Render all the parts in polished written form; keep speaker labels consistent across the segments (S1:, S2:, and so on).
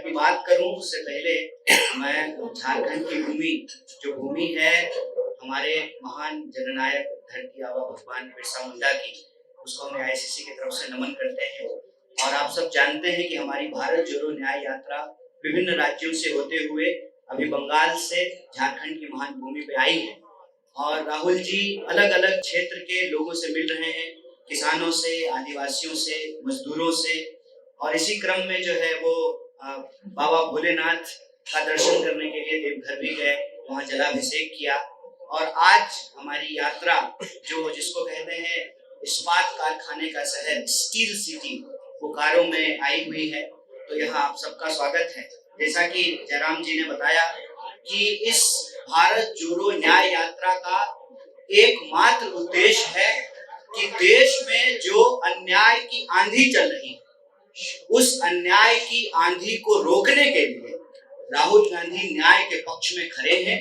S1: जब भी बात करूं उससे पहले मैं झारखंड की भूमि, जो भूमि है हमारे महान जननायक धरती आबा भगवान बिरसा मुंडा की, उसको हम आईसीसी की तरफ से नमन करते हैं। और आप सब जानते हैं कि हमारी भारत जोड़ो न्याय यात्रा विभिन्न राज्यों से होते हुए अभी बंगाल से झारखंड की महान भूमि पे आई है। और राहुल जी अलग अलग क्षेत्र के लोगों से मिल रहे हैं, किसानों से, आदिवासियों से, मजदूरों से। और इसी क्रम में जो है वो बाबा भोलेनाथ का दर्शन करने के लिए देवघर भी गए, वहाँ जलाभिषेक किया। और आज हमारी यात्रा जो जिसको कहते हैं इस्पात कारखाने का शहर, स्टील सिटी, बोकारो में आई हुई है। तो यहाँ आप सबका स्वागत है। जैसा कि जयराम जी ने बताया कि इस भारत जोड़ो न्याय यात्रा का एकमात्र उद्देश्य है कि देश में जो अन्याय की आंधी चल रही है, उस अन्याय की आंधी को रोकने के लिए राहुल गांधी न्याय के पक्ष में खड़े हैं।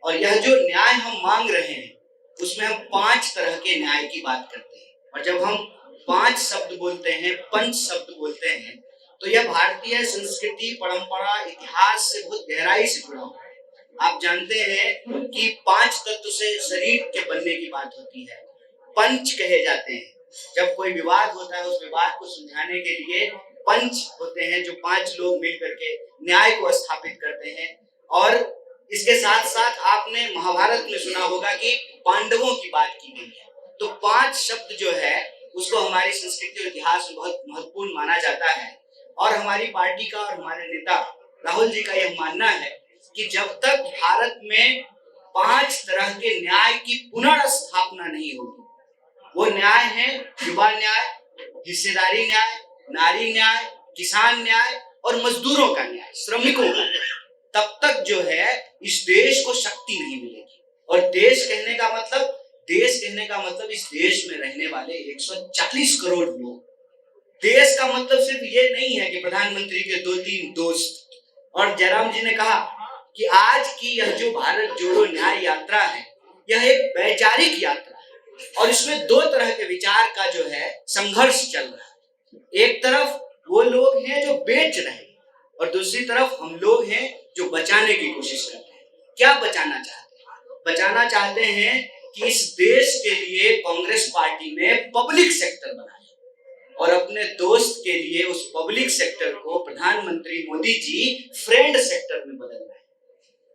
S1: और यह जो न्याय हम मांग रहे हैं उसमें हम 5 तरह के न्याय की बात करते हैं। और जब हम 5 शब्द बोलते हैं, पंच शब्द बोलते हैं, तो यह भारतीय संस्कृति, परंपरा, इतिहास से बहुत गहराई से जुड़ा हुआ है। आप जानते हैं कि 5 तत्व से शरीर के बनने की बात होती है, पंच कहे जाते हैं। जब कोई विवाद होता है उस विवाद को सुलझाने के लिए पंच होते हैं, जो 5 लोग मिल करके न्याय को स्थापित करते हैं। और इसके साथ साथ आपने महाभारत में सुना होगा कि पांडवों की बात की गई है। तो 5 शब्द जो है उसको हमारी संस्कृति और इतिहास में बहुत महत्वपूर्ण माना जाता है। और हमारी पार्टी का और हमारे नेता राहुल जी का यह मानना है कि जब तक भारत में 5 तरह के न्याय की पुनर्स्थापना नहीं होगी, वो न्याय है युवा न्याय, हिस्सेदारी न्याय, नारी न्याय, किसान न्याय और मजदूरों का न्याय, श्रमिकों का, तब तक जो है इस देश को शक्ति नहीं मिलेगी। और देश कहने का मतलब इस देश में रहने वाले 140 करोड़ लोग। देश का मतलब सिर्फ ये नहीं है कि प्रधानमंत्री के 2-3 दोस्त। और जयराम जी ने कहा कि आज की यह जो भारत जोड़ो न्याय यात्रा है, यह एक वैचारिक यात्रा है। और इसमें 2 तरह के विचार का जो है संघर्ष चल रहा है। एक तरफ वो लोग हैं जो बेच रहे हैं और दूसरी तरफ हम लोग हैं जो बचाने की कोशिश करते हैं। क्या बचाना चाहते हैं? बचाना चाहते हैं कि इस देश के लिए कांग्रेस पार्टी ने पब्लिक सेक्टर बनाया और अपने दोस्त के लिए उस पब्लिक सेक्टर को प्रधानमंत्री मोदी जी फ्रेंड सेक्टर में बदल रहे हैं।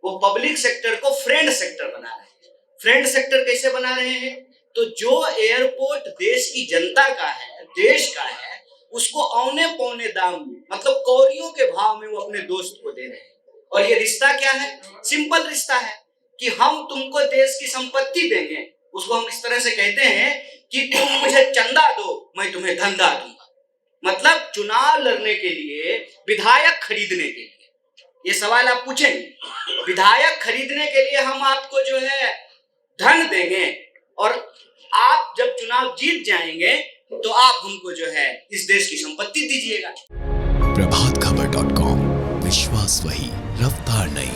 S1: वो पब्लिक सेक्टर को फ्रेंड सेक्टर बना रहे हैं। फ्रेंड सेक्टर कैसे बना रहे हैं? तो जो एयरपोर्ट देश की जनता का है, देश का है, उसको औने पौने दाम में, मतलब कौड़ियों के भाव में वो अपने दोस्त को दे रहे हैं। और ये रिश्ता क्या है? सिंपल रिश्ता है कि हम तुमको देश की संपत्ति देंगे। उसको हम इस तरह से कहते हैं कि तुम मुझे चंदा दो, मैं तुम्हें धंधा दूंगा। मतलब चुनाव लड़ने के लिए, विधायक खरीदने के लिए, ये सवाल आप पूछेंगे, विधायक खरीदने के लिए हम आपको जो है धन देंगे और आप जब चुनाव जीत जाएंगे तो आप हमको जो है इस देश की संपत्ति दीजिएगा।
S2: प्रभातखबर.com, विश्वास वही, रफ्तार नहीं।